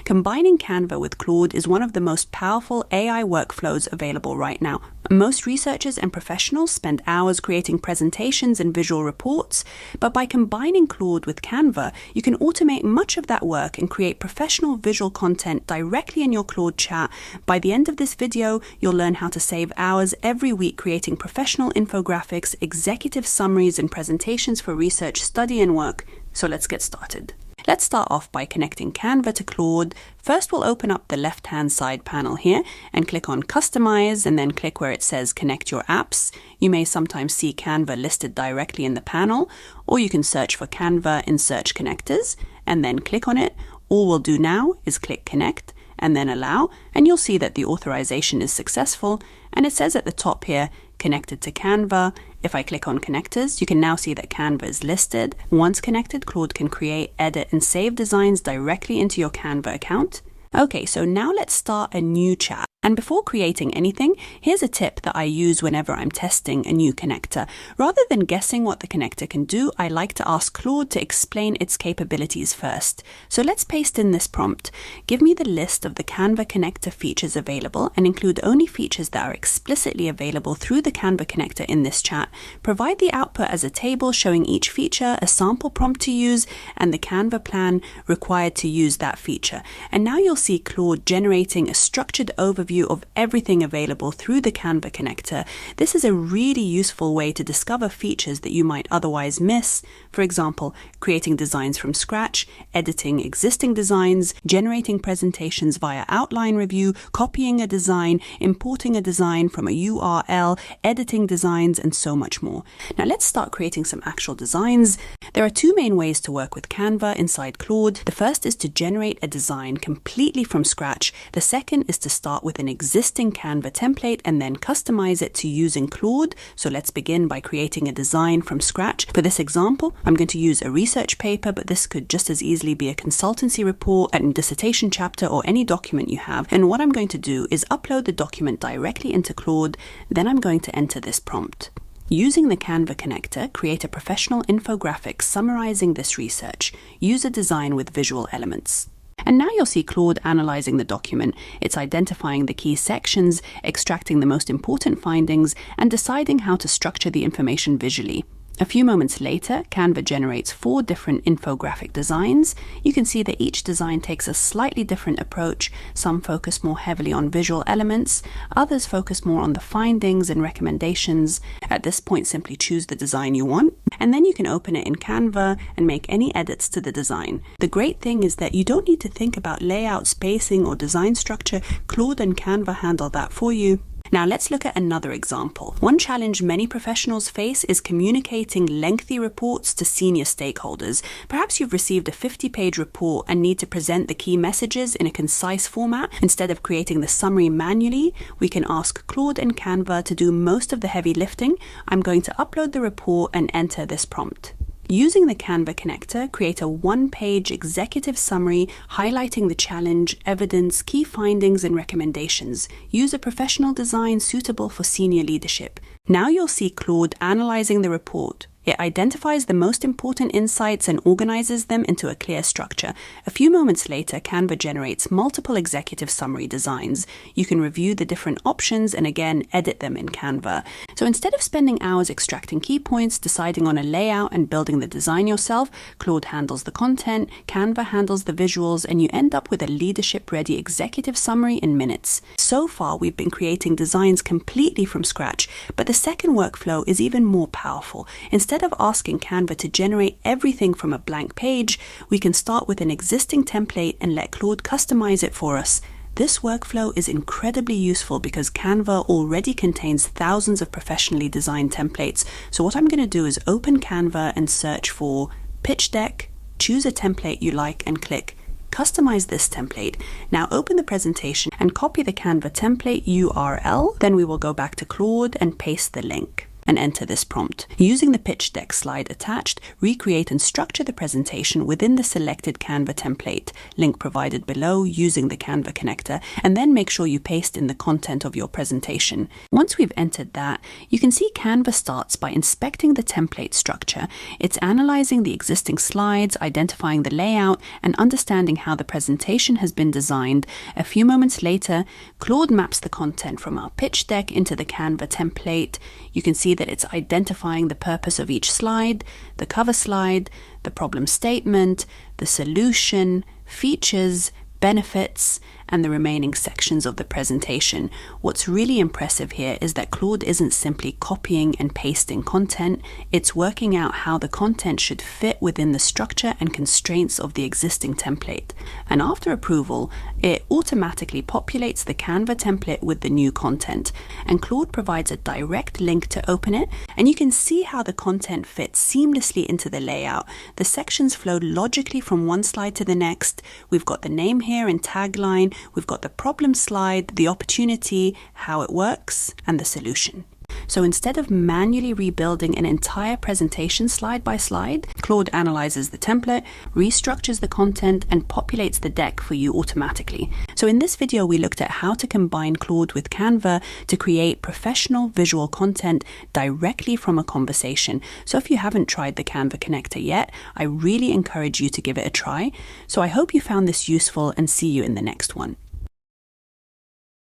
Combining Canva with Claude is one of the most powerful AI workflows available right now. Most researchers and professionals spend hours creating presentations and visual reports, but by combining Claude with Canva, you can automate much of that work and create professional visual content directly in your Claude chat. By the end of this video, you'll learn how to save hours every week creating professional infographics, executive summaries, and presentations for research, study, and work. So let's get started. Let's start off by connecting Canva to Claude. First, we'll open up the left-hand side panel here and click on Customize, and then click where it says Connect Your Apps. You may sometimes see Canva listed directly in the panel, or you can search for Canva in Search Connectors, and then click on it. All we'll do now is click Connect, and then Allow, and you'll see that the authorization is successful, and it says at the top here, Connected to Canva. If I click on Connectors, you can now see that Canva is listed. Once connected, Claude can create, edit, and save designs directly into your Canva account. Okay, so now let's start a new chat. And before creating anything, here's a tip that I use whenever I'm testing a new connector. Rather than guessing what the connector can do, I like to ask Claude to explain its capabilities first. So let's paste in this prompt. Give me the list of the Canva connector features available and include only features that are explicitly available through the Canva connector in this chat. Provide the output as a table showing each feature, a sample prompt to use, and the Canva plan required to use that feature. And now you'll see Claude generating a structured overview of everything available through the Canva connector. This is a really useful way to discover features that you might otherwise miss. For example, creating designs from scratch, editing existing designs, generating presentations via outline review, copying a design, importing a design from a URL, editing designs, and so much more. Now let's start creating some actual designs. There are two main ways to work with Canva inside Claude. The first is to generate a design completely from scratch. The second is to start with an existing Canva template and then customize it to using Claude. So let's begin by creating a design from scratch. For this example, I'm going to use a research paper, but this could just as easily be a consultancy report, a dissertation chapter, or any document you have. And what I'm going to do is upload the document directly into Claude. Then I'm going to enter this prompt. Using the Canva connector, create a professional infographic summarizing this research. Use a design with visual elements. And now you'll see Claude analyzing the document. It's identifying the key sections, extracting the most important findings, and deciding how to structure the information visually. A few moments later, Canva generates 4 different infographic designs. You can see that each design takes a slightly different approach. Some focus more heavily on visual elements, others focus more on the findings and recommendations. At this point, simply choose the design you want, and then you can open it in Canva and make any edits to the design. The great thing is that you don't need to think about layout, spacing, or design structure. Claude and Canva handle that for you. Now let's look at another example. One challenge many professionals face is communicating lengthy reports to senior stakeholders. Perhaps you've received a 50-page report and need to present the key messages in a concise format. Instead of creating the summary manually, we can ask Claude and Canva to do most of the heavy lifting. I'm going to upload the report and enter this prompt. Using the Canva connector, create a 1-page executive summary highlighting the challenge, evidence, key findings, and recommendations. Use a professional design suitable for senior leadership. Now you'll see Claude analyzing the report. It identifies the most important insights and organizes them into a clear structure. A few moments later, Canva generates multiple executive summary designs. You can review the different options and again, edit them in Canva. So instead of spending hours extracting key points, deciding on a layout, and building the design yourself, Claude handles the content, Canva handles the visuals, and you end up with a leadership-ready executive summary in minutes. So far, we've been creating designs completely from scratch, but the second workflow is even more powerful. Instead of asking Canva to generate everything from a blank page, we can start with an existing template and let Claude customize it for us. This workflow is incredibly useful because Canva already contains thousands of professionally designed templates. So what I'm going to do is open Canva and search for pitch deck, choose a template you like and click Customize this template. Now open the presentation and copy the Canva template URL. Then we will go back to Claude and paste the link. and enter this prompt. Using the pitch deck slide attached, recreate and structure the presentation within the selected Canva template, link provided below using the Canva connector, and then make sure you paste in the content of your presentation. Once we've entered that, you can see Canva starts by inspecting the template structure. It's analyzing the existing slides, identifying the layout, and understanding how the presentation has been designed. A few moments later, Claude maps the content from our pitch deck into the Canva template. You can see that it's identifying the purpose of each slide, the cover slide, the problem statement, the solution, features, benefits, and the remaining sections of the presentation. What's really impressive here is that Claude isn't simply copying and pasting content, it's working out how the content should fit within the structure and constraints of the existing template. And after approval, it automatically populates the Canva template with the new content. And Claude provides a direct link to open it, and you can see how the content fits seamlessly into the layout. The sections flow logically from one slide to the next. We've got the name here and tagline. We've got the problem slide, the opportunity, how it works, and the solution. So instead of manually rebuilding an entire presentation slide by slide, Claude analyzes the template, restructures the content, and populates the deck for you automatically. So in this video, we looked at how to combine Claude with Canva to create professional visual content directly from a conversation. So if you haven't tried the Canva connector yet, I really encourage you to give it a try. So I hope you found this useful and see you in the next one.